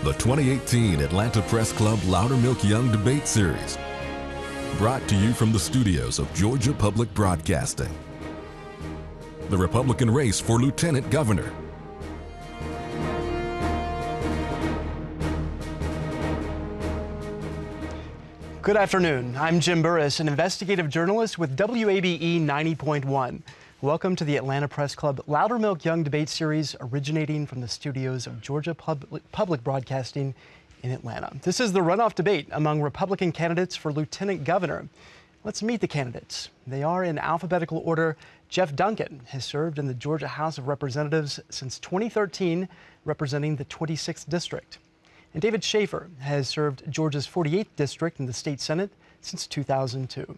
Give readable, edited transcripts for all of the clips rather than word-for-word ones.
The 2018 Atlanta Press Club Loudermilk Young Debate Series. Brought to you from the studios of Georgia Public Broadcasting. The Republican race for Lieutenant Governor. Good afternoon. I'm Jim Burris, an investigative journalist with WABE 90.1. Welcome to the Atlanta Press Club Loudermilk Young Debate Series, originating from the studios of Georgia Public Broadcasting in Atlanta. This is the runoff debate among Republican candidates for Lieutenant Governor. Let's meet the candidates. They are in alphabetical order. Jeff Duncan has served in the Georgia House of Representatives since 2013, representing the 26th District. And David Schaefer has served Georgia's 48th District in the State Senate since 2002.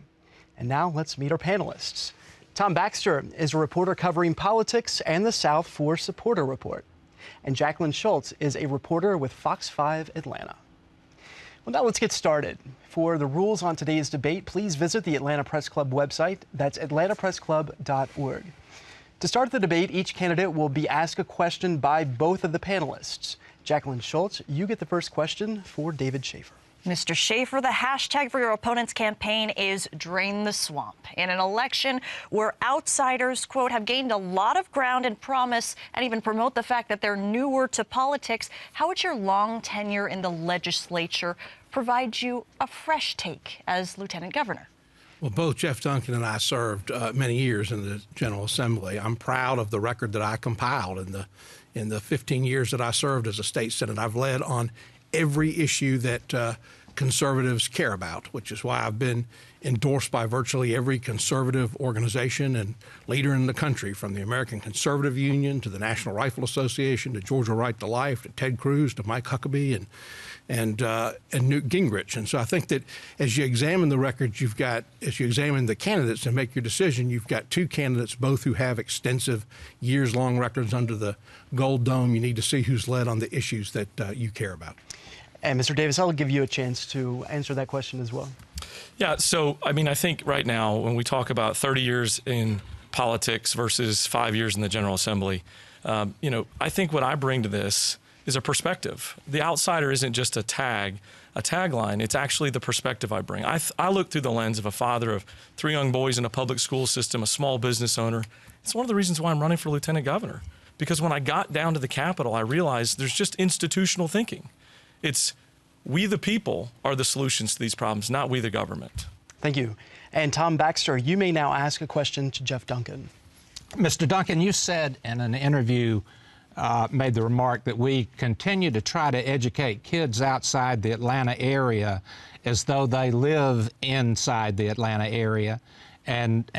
And now let's meet our panelists. Tom Baxter is a reporter covering politics and the South for Supporter Report. And Jacqueline Schultz is a reporter with Fox 5 Atlanta. Well, now let's get started. For the rules on today's debate, please visit the Atlanta Press Club website. That's atlantapressclub.org. To start the debate, each candidate will be asked a question by both of the panelists. Jacqueline Schultz, you get the first question for David Schaefer. Mr. Schaefer, the hashtag for your opponent's campaign is Drain the Swamp. In an election where outsiders, quote, have gained a lot of ground and promise and even promote the fact that they're newer to politics, how would your long tenure in the legislature provide you a fresh take as Lieutenant Governor? Well, both Jeff Duncan and I served many years in the General Assembly. I'm proud of the record that I compiled in the 15 years that I served as a state senate. I've led on every issue that conservatives care about, which is why I've been endorsed by virtually every conservative organization and leader in the country, from the American Conservative Union to the National Rifle Association to Georgia Right to Life to Ted Cruz to Mike Huckabee and Newt Gingrich. And so I think that as you examine the records, as you examine the candidates and make your decision, you've got two candidates, both who have extensive years-long records under the Gold Dome. You need to see who's led on the issues that you care about. And Mr. Davis, I'll give you a chance to answer that question as well. Yeah, so, I mean, I think right now when we talk about 30 years in politics versus 5 years in the General Assembly, I think what I bring to this is a perspective. The outsider isn't just a tagline. It's actually the perspective I bring. I look through the lens of a father of 3 young boys in a public school system, a small business owner. It's one of the reasons why I'm running for Lieutenant Governor, because when I got down to the Capitol, I realized there's just institutional thinking. It's we the people are the solutions to these problems, not we the government. Thank you. And Tom Baxter, you may now ask a question to Jeff Duncan. Mr. Duncan, you said in an interview, made the remark that we continue to try to educate kids outside the Atlanta area as though they live inside the Atlanta area, and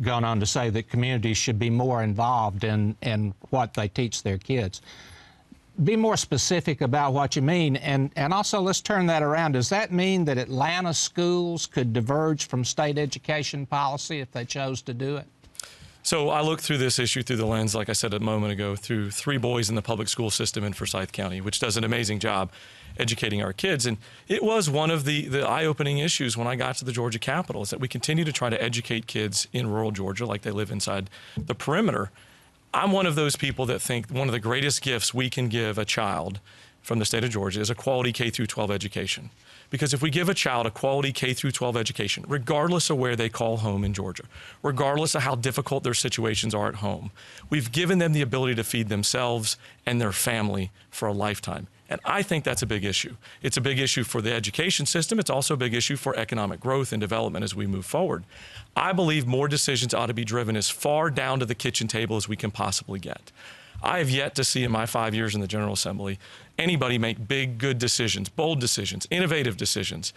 gone on to say that communities should be more involved in what they teach their kids. Be more specific about what you mean, and also let's turn that around. Does that mean that Atlanta schools could diverge from state education policy if they chose to do it? So I look through this issue through the lens, like I said a moment ago, through 3 boys in the public school system in Forsyth County, which does an amazing job educating our kids. And it was one of the eye-opening issues when I got to the Georgia Capitol, is that we continue to try to educate kids in rural Georgia like they live inside the perimeter. I'm one of those people that think one of the greatest gifts we can give a child from the state of Georgia is a quality K through 12 education. Because if we give a child a quality K through 12 education, regardless of where they call home in Georgia, regardless of how difficult their situations are at home, we've given them the ability to feed themselves and their family for a lifetime. And I think that's a big issue. It's a big issue for the education system. It's also a big issue for economic growth and development as we move forward. I believe more decisions ought to be driven as far down to the kitchen table as we can possibly get. I have yet to see in my 5 years in the General Assembly anybody make big, good decisions, bold decisions, innovative decisions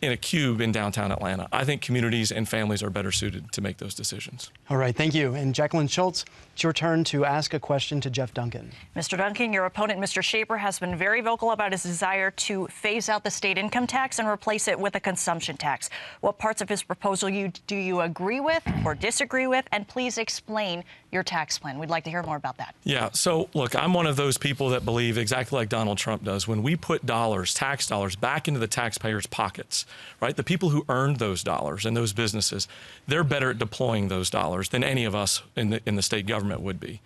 in a cube in downtown Atlanta. I think communities and families are better suited to make those decisions. All right, thank you. And Jacqueline Schultz, it's your turn to ask a question to Jeff Duncan. Mr. Duncan, your opponent, Mr. Schaefer, has been very vocal about his desire to phase out the state income tax and replace it with a consumption tax. What parts of his proposal do you agree with or disagree with? And please explain your tax plan. We'd like to hear more about that. Yeah, so look, I'm one of those people that believe exactly like Donald Trump does. When we put dollars, tax dollars, back into the taxpayers' pockets, right? The people who earned those dollars and those businesses, they're better at deploying those dollars than any of us in the state government would be.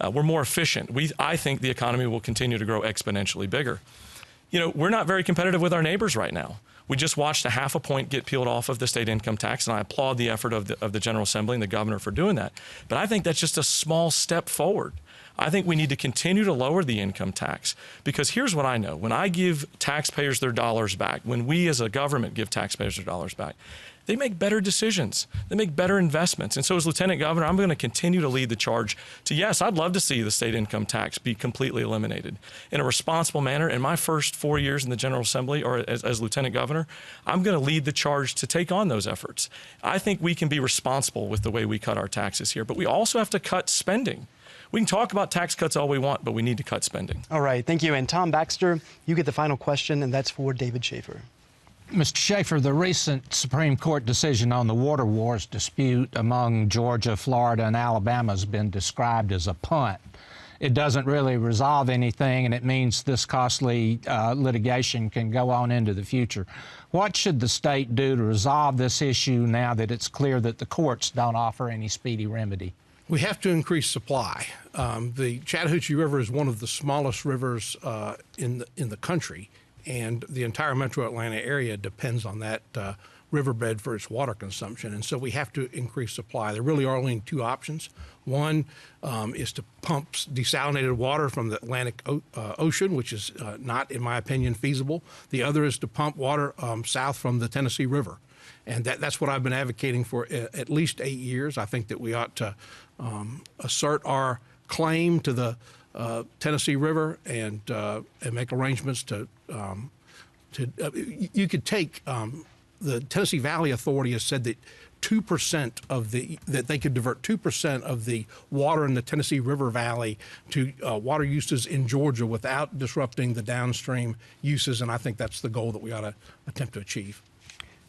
We're more efficient. I think the economy will continue to grow exponentially bigger. You know, we're not very competitive with our neighbors right now. We just watched a half a point get peeled off of the state income tax, and I applaud the effort of the General Assembly and the governor for doing that. But I think that's just a small step forward. I think we need to continue to lower the income tax, because here's what I know. When I give taxpayers their dollars back, when we as a government give taxpayers their dollars back, they make better decisions. They make better investments. And so as Lieutenant Governor, I'm going to continue to lead the charge to, yes, I'd love to see the state income tax be completely eliminated in a responsible manner. In my first 4 years in the General Assembly, or as Lieutenant Governor, I'm going to lead the charge to take on those efforts. I think we can be responsible with the way we cut our taxes here, but we also have to cut spending. We can talk about tax cuts all we want, but we need to cut spending. All right, thank you. And Tom Baxter, you get the final question, and that's for David Schaefer. Mr. Schaefer, the recent Supreme Court decision on the water wars dispute among Georgia, Florida, and Alabama has been described as a punt. It doesn't really resolve anything, and it means this costly litigation can go on into the future. What should the state do to resolve this issue now that it's clear that the courts don't offer any speedy remedy? We have to increase supply. The Chattahoochee River is one of the smallest rivers in the country, and the entire metro Atlanta area depends on that riverbed for its water consumption. And so we have to increase supply. There really are only two options. One is to pump desalinated water from the Atlantic Ocean, which is not, in my opinion, feasible. The other is to pump water south from the Tennessee River. And that's what I've been advocating for at least 8 years. I think that we ought to assert our claim to the Tennessee River and make arrangements you could take the Tennessee Valley Authority has said that 2% that they could divert 2% of the water in the Tennessee River Valley to water uses in Georgia without disrupting the downstream uses, and I think that's the goal that we ought to attempt to achieve.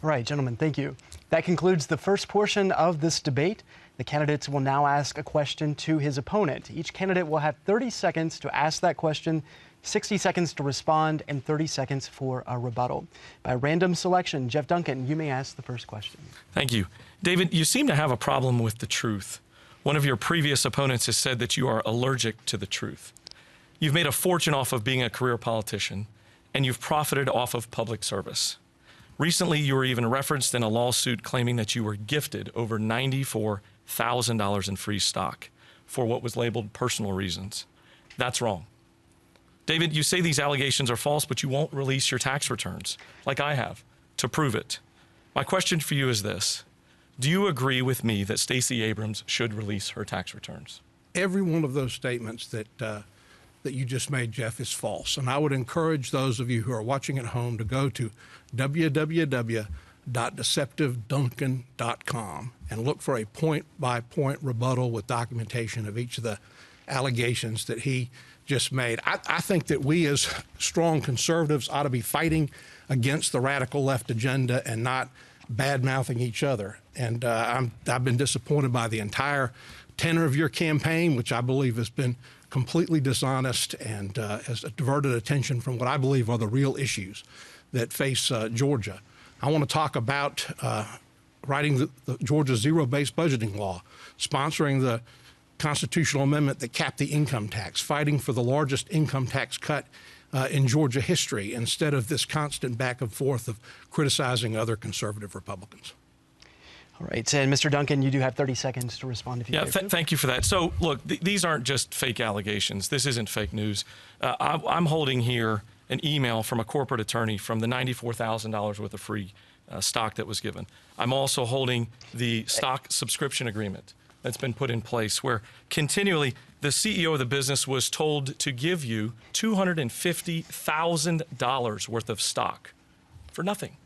All right, gentlemen, thank you. That concludes the first portion of this debate. The candidates will now ask a question to his opponent. Each candidate will have 30 seconds to ask that question, 60 seconds to respond, and 30 seconds for a rebuttal. By random selection, Jeff Duncan, you may ask the first question. Thank you. David, you seem to have a problem with the truth. One of your previous opponents has said that you are allergic to the truth. You've made a fortune off of being a career politician, and you've profited off of public service. Recently, you were even referenced in a lawsuit claiming that you were gifted over $94,000 in free stock for what was labeled personal reasons. That's wrong. David, you say these allegations are false, but you won't release your tax returns, like I have, to prove it. My question for you is this. Do you agree with me that Stacey Abrams should release her tax returns? Every one of those statements that you just made, Jeff, is false. And I would encourage those of you who are watching at home to go to www.deceptiveduncan.com and look for a point-by-point rebuttal with documentation of each of the allegations that he just made. I think that we as strong conservatives ought to be fighting against the radical left agenda and not bad-mouthing each other. And I've been disappointed by the entire tenor of your campaign, which I believe has been completely dishonest and has diverted attention from what I believe are the real issues that face Georgia. I want to talk about writing the Georgia zero-based budgeting law, sponsoring the constitutional amendment that capped the income tax, fighting for the largest income tax cut in Georgia history instead of this constant back and forth of criticizing other conservative Republicans. All right, and Mr. Duncan, you do have 30 seconds to respond if you care. Thank you for that. So, look, these aren't just fake allegations. This isn't fake news. I'm holding here an email from a corporate attorney from the $94,000 worth of free stock that was given. I'm also holding the stock subscription agreement that's been put in place where continually the CEO of the business was told to give you $250,000 worth of stock for nothing.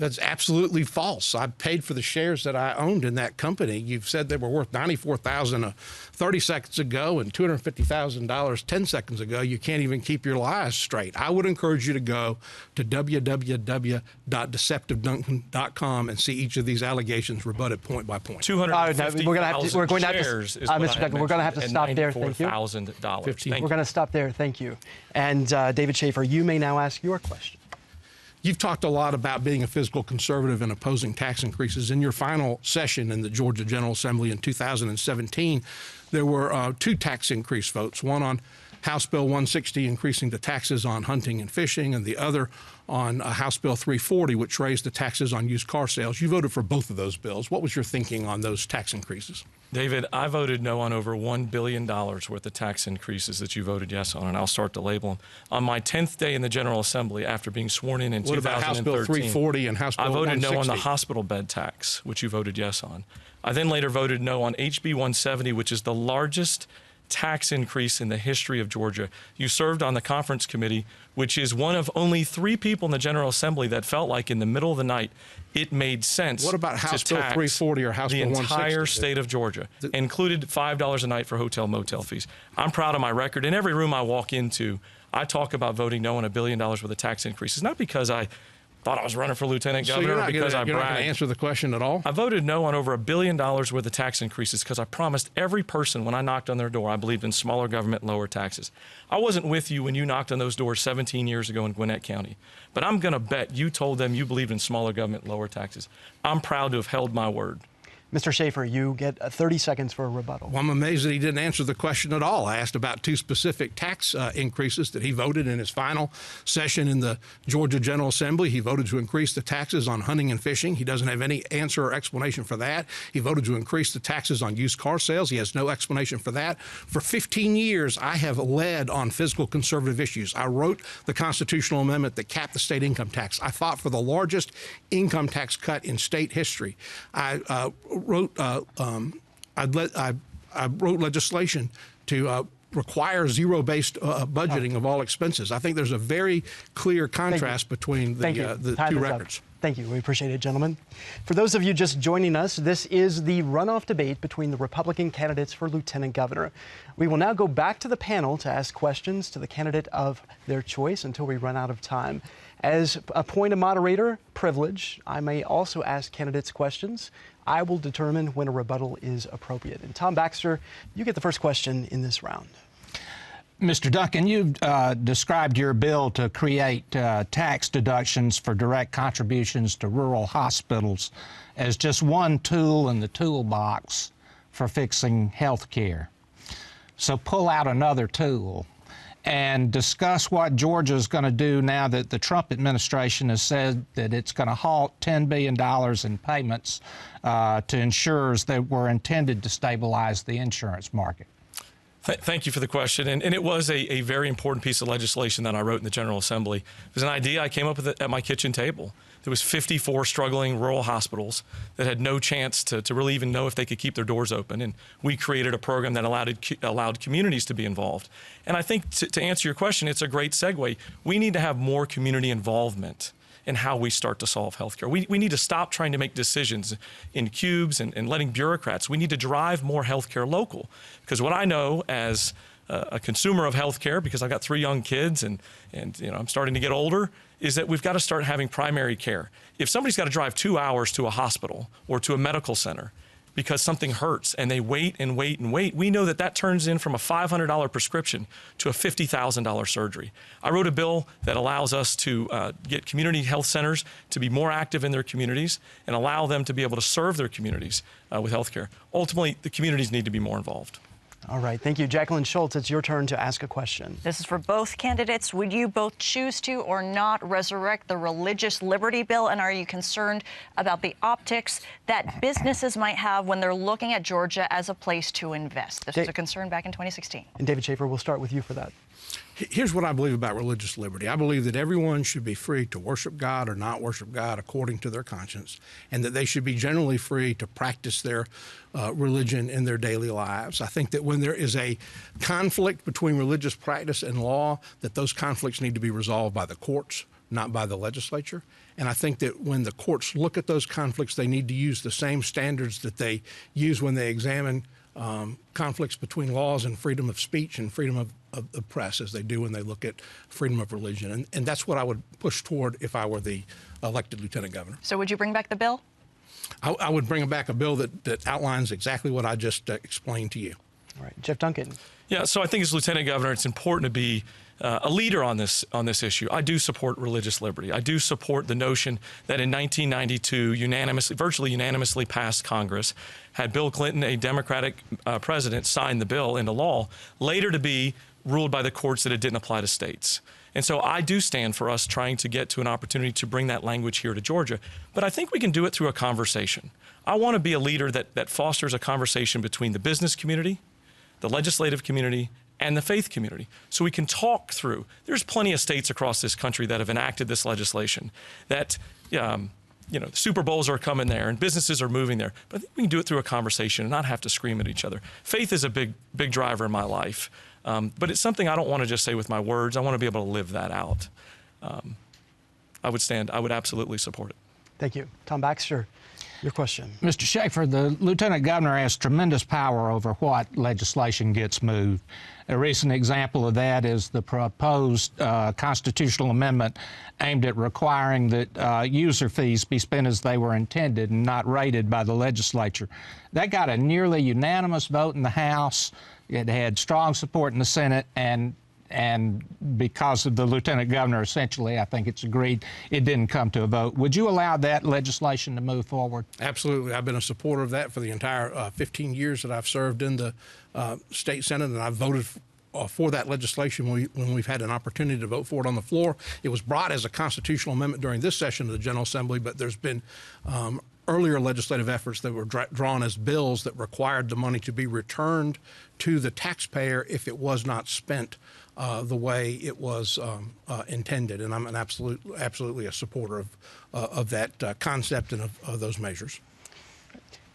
That's absolutely false. I paid for the shares that I owned in that company. You've said they were worth $94,000 30 seconds ago and $250,000 10 seconds ago. You can't even keep your lies straight. I would encourage you to go to www.deceptiveduncan.com and see each of these allegations rebutted point by point. We're going to have to, Mr. Duncan, we're going to have to stop there. Thank you. $94,000. We're going to stop there. Thank you. And David Schaefer, you may now ask your question. You've talked a lot about being a fiscal conservative and opposing tax increases. In your final session in the Georgia General Assembly in 2017, there were 2 tax increase votes, one on House Bill 160 increasing the taxes on hunting and fishing, and the other on House Bill 340, which raised the taxes on used car sales. You voted for both of those bills. What was your thinking on those tax increases? David, I voted no on over $1 billion worth of tax increases that you voted yes on, and I'll start to label them. On my 10th day in the General Assembly, after being sworn in 2013, what about House Bill 340 and House Bill 160? I voted no on the hospital bed tax, which you voted yes on. I then later voted no on HB 170, which is the largest tax increase in the history of Georgia. You served on the conference committee, which is one of only 3 people in the General Assembly that felt like in the middle of the night it made sense. What about House Bill 340 or House Bill 160? The entire state of Georgia included $5 a night for hotel motel fees. I'm proud of my record. In every room I walk into, I talk about voting no on $1 billion worth of tax increases, not because I thought I was running for lieutenant governor because I bragged. You're not going to answer the question at all? I voted no on over $1 billion worth of tax increases because I promised every person when I knocked on their door I believed in smaller government, lower taxes. I wasn't with you when you knocked on those doors 17 years ago in Gwinnett County, but I'm going to bet you told them you believed in smaller government, lower taxes. I'm proud to have held my word. Mr. Schaefer, you get 30 seconds for a rebuttal. Well, I'm amazed that he didn't answer the question at all. I asked about 2 specific tax increases that he voted in his final session in the Georgia General Assembly. He voted to increase the taxes on hunting and fishing. He doesn't have any answer or explanation for that. He voted to increase the taxes on used car sales. He has no explanation for that. For 15 years, I have led on fiscal conservative issues. I wrote the constitutional amendment that capped the state income tax. I fought for the largest income tax cut in state history. I wrote legislation to require zero-based budgeting of all expenses. I think there's a very clear contrast between the 2 records. Thank you. We appreciate it, gentlemen. For those of you just joining us, this is the runoff debate between the Republican candidates for lieutenant governor. We will now go back to the panel to ask questions to the candidate of their choice until we run out of time. As a point of moderator privilege, I may also ask candidates questions. I will determine when a rebuttal is appropriate. And Tom Baxter, you get the first question in this round. Mr. Duncan, you've described your bill to create tax deductions for direct contributions to rural hospitals as just one tool in the toolbox for fixing health care. So pull out another tool and discuss what Georgia is going to do now that the Trump administration has said that it's going to halt $10 billion in payments to insurers that were intended to stabilize the insurance market. Thank you for the question. And it was a very important piece of legislation that I wrote in the General Assembly. It was an idea I came up with at my kitchen table. There was 54 struggling rural hospitals that had no chance to really even know if they could keep their doors open. And we created a program that allowed communities to be involved. And I think to answer your question, it's a great segue. We need to have more community involvement in how we start to solve healthcare. We need to stop trying to make decisions in cubes and letting bureaucrats. We need to drive more healthcare local. Because what I know as a consumer of healthcare, because I've got 3 young kids and I'm starting to get older, is that we've got to start having primary care. If somebody's got to drive 2 hours to a hospital or to a medical center because something hurts and they wait and wait and wait, we know that that turns in from a $500 prescription to a $50,000 surgery. I wrote a bill that allows us to get community health centers to be more active in their communities and allow them to be able to serve their communities with health care. Ultimately, the communities need to be more involved. All right. Thank you. Jacqueline Schultz, it's your turn to ask a question. This is for both candidates. Would you both choose to or not resurrect the religious liberty bill? And are you concerned about the optics that businesses might have when they're looking at Georgia as a place to invest? This was a concern back in 2016. And David Schaefer, we'll start with you for that. Here's what I believe about religious liberty. I believe that everyone should be free to worship God or not worship God according to their conscience, and that they should be generally free to practice their religion in their daily lives. I think that when there is a conflict between religious practice and law, that those conflicts need to be resolved by the courts not by the legislature. And I think that when the courts look at those conflicts, they need to use the same standards that they use when they examine conflicts between laws and freedom of speech and freedom of the press as they do when they look at freedom of religion. And that's what I would push toward if I were the elected lieutenant governor. So would you bring back the bill? I would bring back a bill that outlines exactly what I just explained to you. All right, Jeff Duncan. Yeah, so I think as lieutenant governor, it's important to be a leader on this issue. I do support religious liberty. I do support the notion that in 1992, virtually unanimously passed Congress, had Bill Clinton, a Democratic president, sign the bill into law, later to be ruled by the courts that it didn't apply to states. And so I do stand for us trying to get to an opportunity to bring that language here to Georgia. But I think we can do it through a conversation. I want to be a leader that fosters a conversation between the business community, the legislative community, and the faith community, so we can talk through. There's plenty of states across this country that have enacted this legislation that, Super Bowls are coming there and businesses are moving there. But I think we can do it through a conversation and not have to scream at each other. Faith is a big driver in my life, but it's something I don't want to just say with my words. I want to be able to live that out. I would absolutely support it. Thank you. Tom Baxter, your question. Mr. Schaefer, the lieutenant governor has tremendous power over what legislation gets moved. A recent example of that is the proposed constitutional amendment aimed at requiring that user fees be spent as they were intended and not rated by the legislature. That got a nearly unanimous vote in the House. It had strong support in the Senate, and because of the lieutenant governor, essentially, I think it's agreed, it didn't come to a vote. Would you allow that legislation to move forward? Absolutely. I've been a supporter of that for the entire 15 years that I've served in the state Senate, and I've voted for that legislation when we've had an opportunity to vote for it on the floor. It was brought as a constitutional amendment during this session of the General Assembly, but there's been earlier legislative efforts that were drawn as bills that required the money to be returned to the taxpayer if it was not spent the way it was intended. And I'm absolutely a supporter of that concept and of those measures.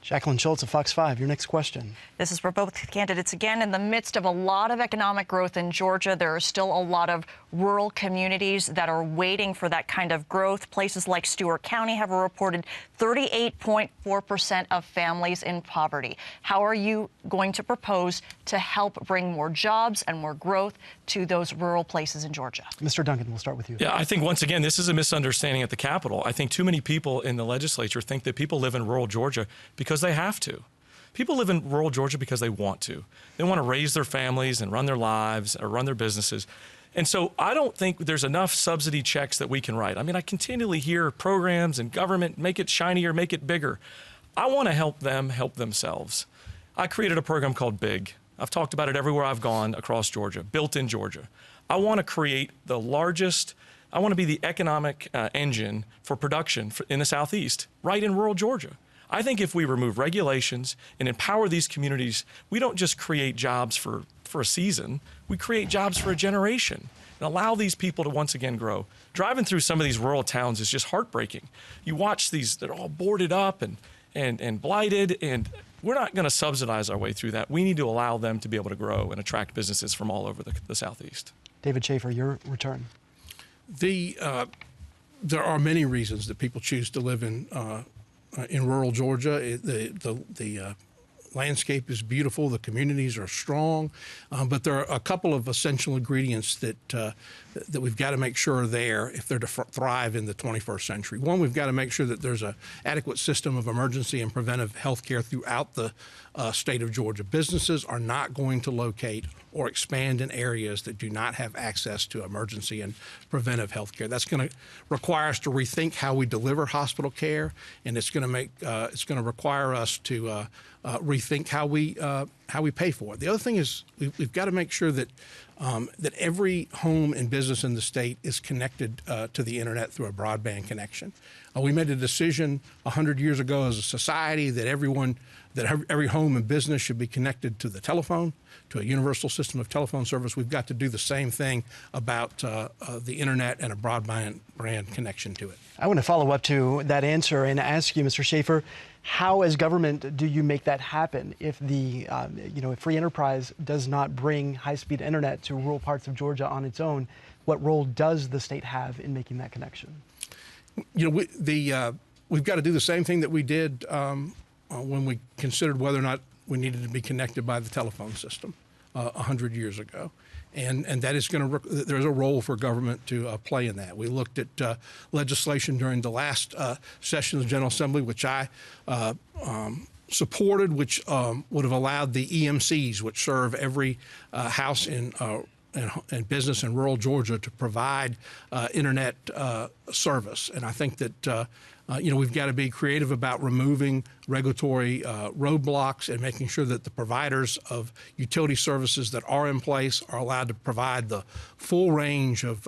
Jacqueline Schultz of Fox 5, your next question. This is for both candidates. Again, in the midst of a lot of economic growth in Georgia, there are still a lot of rural communities that are waiting for that kind of growth. Places like Stewart County have reported 38.4% of families in poverty. How are you going to propose to help bring more jobs and more growth to those rural places in Georgia? Mr. Duncan, we'll start with you. Yeah, I think once again, this is a misunderstanding at the Capitol. I think too many people in the legislature think that people live in rural Georgia because they have to. People live in rural Georgia because they want to. They want to raise their families and run their lives or run their businesses. And so I don't think there's enough subsidy checks that we can write. I mean, I continually hear programs and government, make it shinier, make it bigger. I want to help them help themselves. I created a program called BIG. I've talked about it everywhere I've gone across Georgia, built in Georgia. I want to create the largest, I want to be the economic engine for production in the Southeast, right in rural Georgia. I think if we remove regulations and empower these communities, we don't just create jobs for a season, we create jobs for a generation and allow these people to once again grow. Driving through some of these rural towns is just heartbreaking. You watch these, they're all boarded up and blighted, and we're not going to subsidize our way through that. We need to allow them to be able to grow and attract businesses from all over the Southeast. David Schaefer, your return. There are many reasons that people choose to live in rural Georgia. The landscape is beautiful, the communities are strong, but there are a couple of essential ingredients that we've got to make sure are there if they're to thrive in the 21st century. One, we've got to make sure that there's an adequate system of emergency and preventive health care throughout the state of Georgia. Businesses are not going to locate or expand in areas that do not have access to emergency and preventive health care. That's going to require us to rethink how we deliver hospital care, and it's going to require us to rethink how we pay for it. The other thing is we've got to make sure that every home and business in the state is connected to the internet through a broadband connection. We made a decision 100 years ago as a society that every home and business should be connected to the telephone, to a universal system of telephone service. We've got to do the same thing about the internet and a broadband connection to it. I want to follow up to that answer and ask you, Mr. Schaefer, how as government do you make that happen if if free enterprise does not bring high-speed internet to rural parts of Georgia on its own. What role does the state have in making that connection? You know, we've got to do the same thing that we did when we considered whether or not we needed to be connected by the telephone system 100 years ago. And that is going to, there's a role for government to play in that. We looked at legislation during the last session of the General Assembly, which I supported, which would have allowed the EMCs, which serve every house in business in rural Georgia, to provide internet service. And I think that you know, we've got to be creative about removing regulatory roadblocks and making sure that the providers of utility services that are in place are allowed to provide the full range of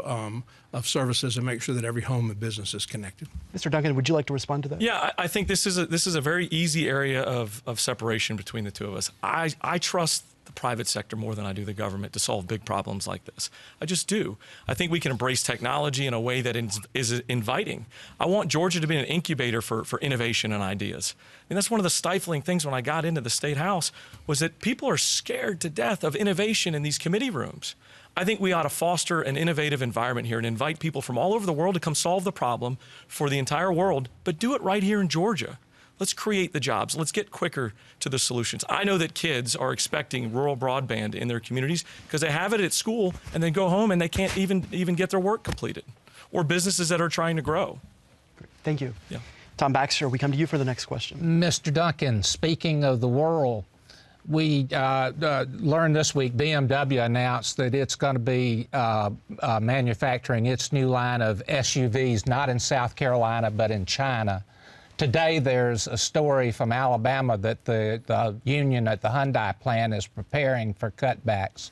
services and make sure that every home and business is connected. Mr. Duncan, would you like to respond to that? Yeah, I think this is a very easy area of separation between the two of us. I trust the private sector more than I do the government to solve big problems like this. I just do. I think we can embrace technology in a way that is inviting. I want Georgia to be an incubator for innovation and ideas. And that's one of the stifling things when I got into the State House, was that people are scared to death of innovation in these committee rooms. I think we ought to foster an innovative environment here and invite people from all over the world to come solve the problem for the entire world, but do it right here in Georgia. Let's create the jobs. Let's get quicker to the solutions. I know that kids are expecting rural broadband in their communities because they have it at school and then go home and they can't even get their work completed, or businesses that are trying to grow. Thank you. Yeah. Tom Baxter, we come to you for the next question. Mr. Duncan, speaking of the world, we learned this week BMW announced that it's going to be manufacturing its new line of SUVs, not in South Carolina, but in China. Today, there's a story from Alabama that the union at the Hyundai plant is preparing for cutbacks.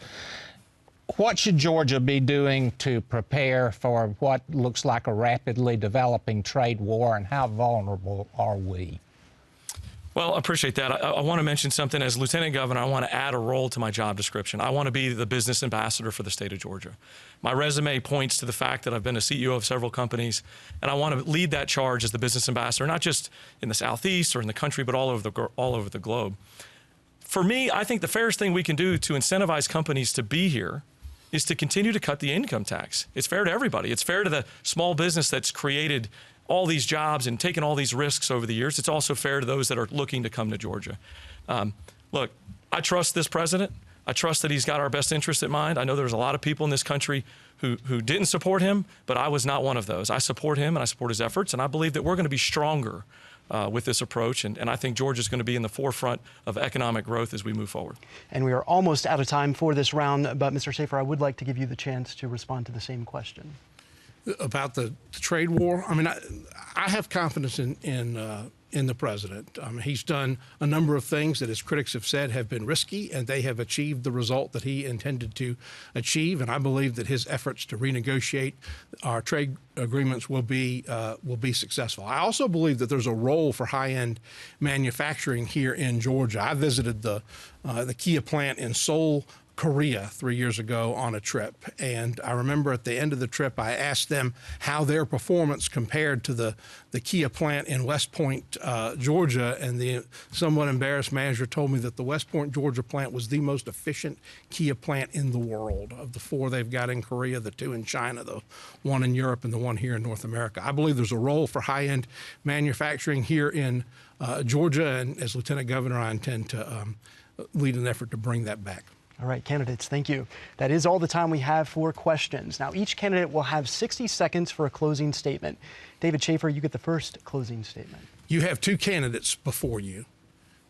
What should Georgia be doing to prepare for what looks like a rapidly developing trade war, and how vulnerable are we? Well, I appreciate that. I want to mention something. As Lieutenant Governor, I want to add a role to my job description. I want to be the business ambassador for the state of Georgia. My resume points to the fact that I've been a CEO of several companies, and I want to lead that charge as the business ambassador, not just in the Southeast or in the country, but all over the globe. For me, I think the fairest thing we can do to incentivize companies to be here is to continue to cut the income tax. It's fair to everybody. It's fair to the small business that's created all these jobs and taken all these risks over the years. It's also fair to those that are looking to come to Georgia. Look, I trust this president. I trust that he's got our best interest in mind. I know there's a lot of people in this country who didn't support him, but I was not one of those. I support him and I support his efforts, and I believe that we're going to be stronger with this approach, and I think Georgia's going to be in the forefront of economic growth as we move forward. And we are almost out of time for this round, but Mr. Schaefer, I would like to give you the chance to respond to the same question. About the trade war, I mean, I have confidence in the president. He's done a number of things that his critics have said have been risky, and they have achieved the result that he intended to achieve. And I believe that his efforts to renegotiate our trade agreements will be successful. I also believe that there's a role for high-end manufacturing here in Georgia. I visited the Kia plant in Seoul, Korea 3 years ago on a trip, and I remember at the end of the trip I asked them how their performance compared to the Kia plant in West Point, Georgia, and the somewhat embarrassed manager told me that the West Point, Georgia plant was the most efficient Kia plant in the world. Of the 4 they've got in Korea, the 2 in China, the 1 in Europe, and the 1 here in North America. I believe there's a role for high-end manufacturing here in Georgia, and as Lieutenant Governor, I intend to lead an effort to bring that back. All right, candidates, thank you. That is all the time we have for questions. Now, each candidate will have 60 seconds for a closing statement. David Schaefer, you get the first closing statement. You have 2 candidates before you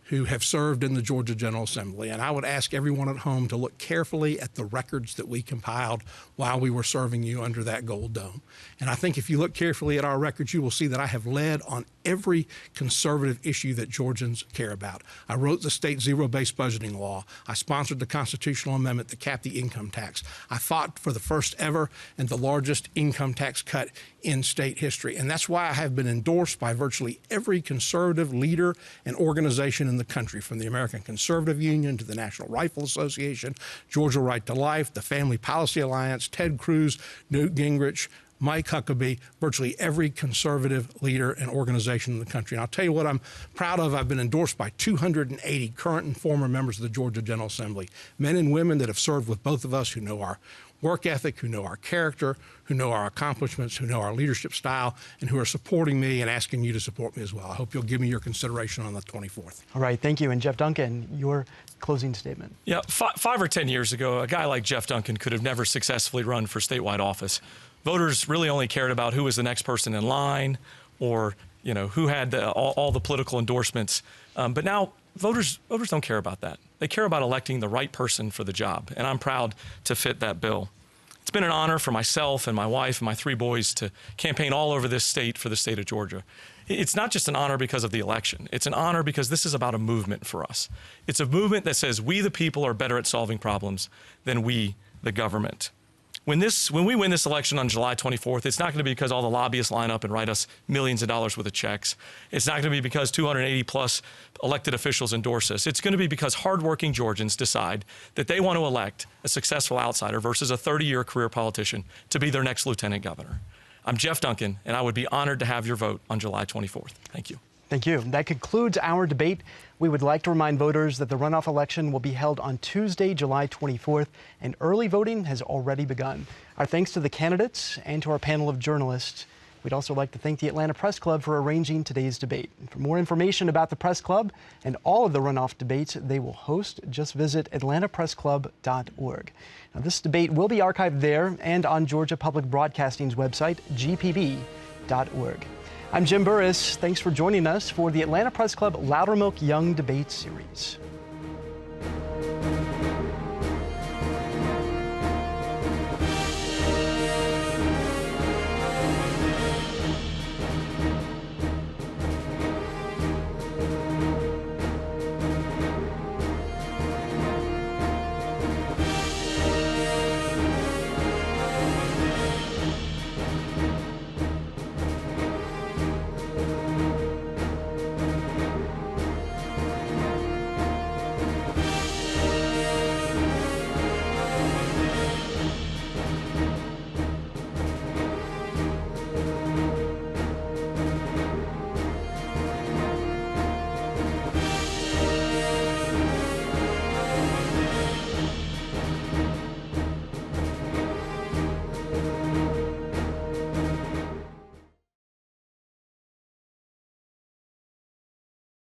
who have served in the Georgia General Assembly, and I would ask everyone at home to look carefully at the records that we compiled while we were serving you under that gold dome. And I think if you look carefully at our records, you will see that I have led on every conservative issue that Georgians care about. I wrote the state zero-based budgeting law. I sponsored the constitutional amendment that capped the income tax. I fought for the first ever and the largest income tax cut in state history. And that's why I have been endorsed by virtually every conservative leader and organization in the country, from the American Conservative Union to the National Rifle Association, Georgia Right to Life, the Family Policy Alliance, Ted Cruz, Newt Gingrich, Mike Huckabee, virtually every conservative leader and organization in the country. And I'll tell you what I'm proud of. I've been endorsed by 280 current and former members of the Georgia General Assembly, men and women that have served with both of us, who know our work ethic, who know our character, who know our accomplishments, who know our leadership style, and who are supporting me and asking you to support me as well. I hope you'll give me your consideration on the 24th. All right, thank you. And Jeff Duncan, your closing statement. Yeah, 5 or 10 years ago, a guy like Jeff Duncan could have never successfully run for statewide office. Voters really only cared about who was the next person in line, or who had all the political endorsements. But now voters don't care about that. They care about electing the right person for the job, and I'm proud to fit that bill. It's been an honor for myself and my wife and my 3 boys to campaign all over this state for the state of Georgia. It's not just an honor because of the election. It's an honor because this is about a movement for us. It's a movement that says we, the people, are better at solving problems than we, the government. When we win this election on July 24th, it's not going to be because all the lobbyists line up and write us millions of dollars worth of checks. It's not going to be because 280 plus elected officials endorse us. It's going to be because hardworking Georgians decide that they want to elect a successful outsider versus a 30-year career politician to be their next lieutenant governor. I'm Jeff Duncan, and I would be honored to have your vote on July 24th. Thank you. Thank you. That concludes our debate. We would like to remind voters that the runoff election will be held on Tuesday, July 24th, and early voting has already begun. Our thanks to the candidates and to our panel of journalists. We'd also like to thank the Atlanta Press Club for arranging today's debate. And for more information about the Press Club and all of the runoff debates they will host, just visit atlantapressclub.org. Now, this debate will be archived there and on Georgia Public Broadcasting's website, gpb.org. I'm Jim Burris. Thanks for joining us for the Atlanta Press Club Loudermilk Young Debate Series.